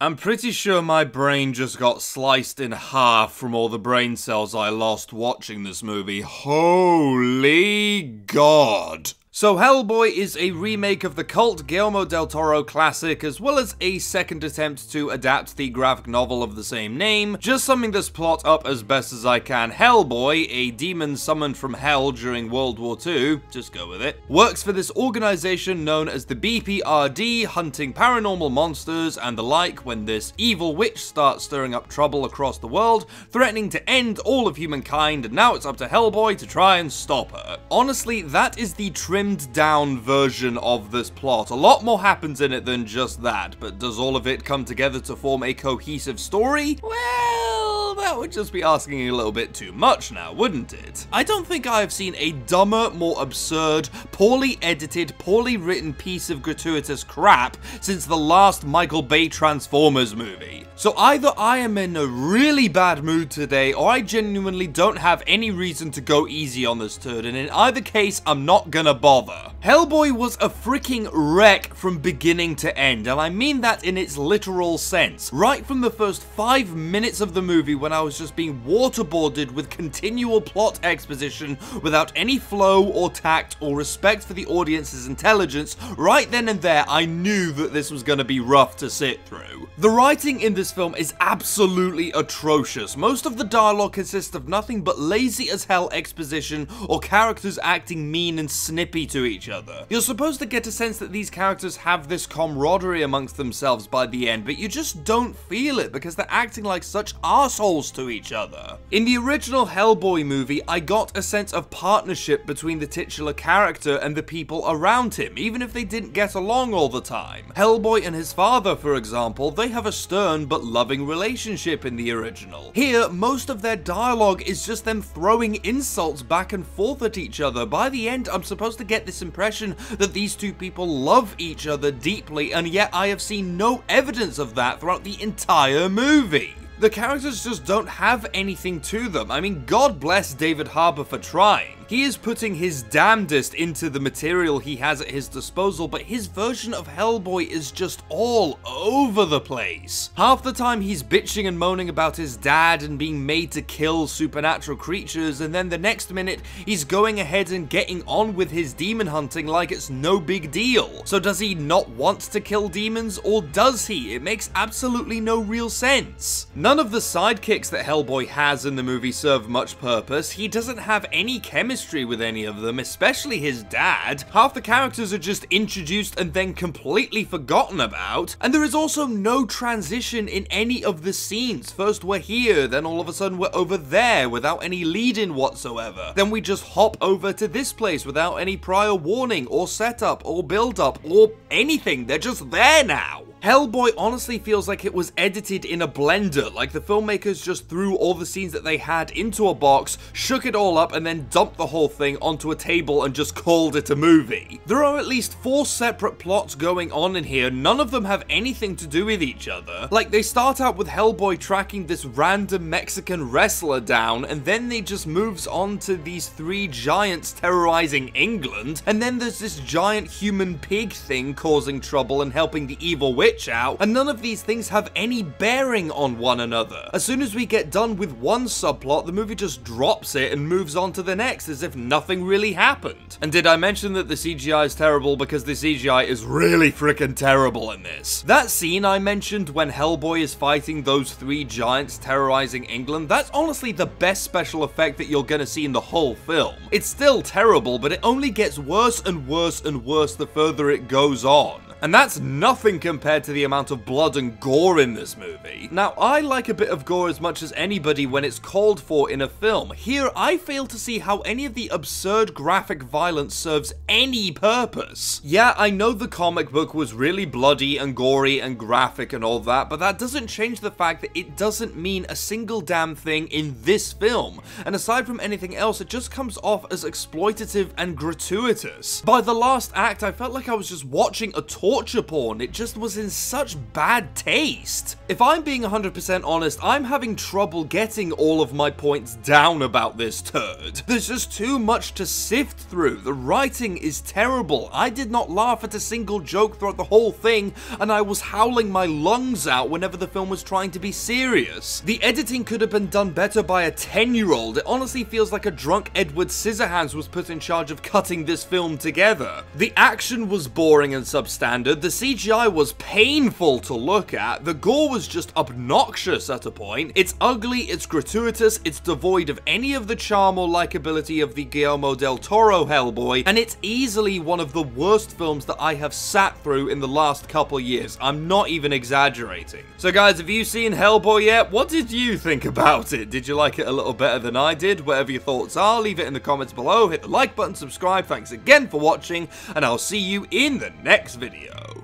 I'm pretty sure my brain just got sliced in half from all the brain cells I lost watching this movie. Holy God. So Hellboy is a remake of the cult Guillermo del Toro classic, as well as a second attempt to adapt the graphic novel of the same name. Just summing this plot up as best as I can, Hellboy, a demon summoned from hell during World War II, just go with it, works for this organization known as the BPRD, hunting paranormal monsters and the like, when this evil witch starts stirring up trouble across the world, threatening to end all of humankind, and now it's up to Hellboy to try and stop her. Honestly, that is the trimmed down version of this plot. A lot more happens in it than just that, but does all of it come together to form a cohesive story? Well, that would just be asking a little bit too much now, wouldn't it? I don't think I have seen a dumber, more absurd, poorly edited, poorly written piece of gratuitous crap since the last Michael Bay Transformers movie. So either I am in a really bad mood today, or I genuinely don't have any reason to go easy on this turd, and in either case, I'm not gonna bother. Hellboy was a freaking wreck from beginning to end, and I mean that in its literal sense. Right from the first 5 minutes of the movie, when I was just being waterboarded with continual plot exposition without any flow or tact or respect for the audience's intelligence, right then and there I knew that this was gonna be rough to sit through. The writing in this film is absolutely atrocious. Most of the dialogue consists of nothing but lazy as hell exposition or characters acting mean and snippy to each other. You're supposed to get a sense that these characters have this camaraderie amongst themselves by the end, but you just don't feel it because they're acting like such assholes to each other. In the original Hellboy movie, I got a sense of partnership between the titular character and the people around him, even if they didn't get along all the time. Hellboy and his father, for example, they have a stern but loving relationship in the original. Here, most of their dialogue is just them throwing insults back and forth at each other. By the end, I'm supposed to get this impression that these two people love each other deeply, and yet I have seen no evidence of that throughout the entire movie. The characters just don't have anything to them. I mean, God bless David Harbour for trying. He is putting his damnedest into the material he has at his disposal, but his version of Hellboy is just all over the place. Half the time he's bitching and moaning about his dad and being made to kill supernatural creatures, and then the next minute he's going ahead and getting on with his demon hunting like it's no big deal. So does he not want to kill demons, or does he? It makes absolutely no real sense. None of the sidekicks that Hellboy has in the movie serve much purpose. He doesn't have any chemistry with any of them, especially his dad. Half the characters are just introduced and then completely forgotten about, and there is also no transition in any of the scenes. First we're here, then all of a sudden we're over there without any lead-in whatsoever. Then we just hop over to this place without any prior warning or setup or build-up or anything. They're just there now. Hellboy honestly feels like it was edited in a blender, like the filmmakers just threw all the scenes that they had into a box, shook it all up, and then dumped the whole thing onto a table and just called it a movie. There are at least 4 separate plots going on in here, none of them have anything to do with each other. Like, they start out with Hellboy tracking this random Mexican wrestler down, and then they just moves on to these 3 giants terrorizing England, and then there's this giant human pig thing causing trouble and helping the evil witch out, and none of these things have any bearing on one another. As soon as we get done with one subplot, the movie just drops it and moves on to the next as if nothing really happened. And did I mention that the CGI is terrible? Because the CGI is really freaking terrible in this. That scene I mentioned when Hellboy is fighting those 3 giants terrorizing England, that's honestly the best special effect that you're gonna see in the whole film. It's still terrible, but it only gets worse and worse and worse the further it goes on. And that's nothing compared to the amount of blood and gore in this movie. Now, I like a bit of gore as much as anybody when it's called for in a film. Here, I fail to see how any of the absurd graphic violence serves any purpose. Yeah, I know the comic book was really bloody and gory and graphic and all that, but that doesn't change the fact that it doesn't mean a single damn thing in this film. And aside from anything else, it just comes off as exploitative and gratuitous. By the last act, I felt like I was just watching a tour torture porn. It just was in such bad taste. If I'm being 100% honest, I'm having trouble getting all of my points down about this turd. There's just too much to sift through. The writing is terrible. I did not laugh at a single joke throughout the whole thing, and I was howling my lungs out whenever the film was trying to be serious. The editing could have been done better by a 10-year-old. It honestly feels like a drunk Edward Scissorhands was put in charge of cutting this film together. The action was boring and substandard. The CGI was painful to look at. The gore was just obnoxious at a point. It's ugly, it's gratuitous, it's devoid of any of the charm or likability of the Guillermo del Toro Hellboy, and it's easily one of the worst films that I have sat through in the last couple years. I'm not even exaggerating. So guys, have you seen Hellboy yet? What did you think about it? Did you like it a little better than I did? Whatever your thoughts are, leave it in the comments below. Hit the like button, subscribe. Thanks again for watching, and I'll see you in the next video.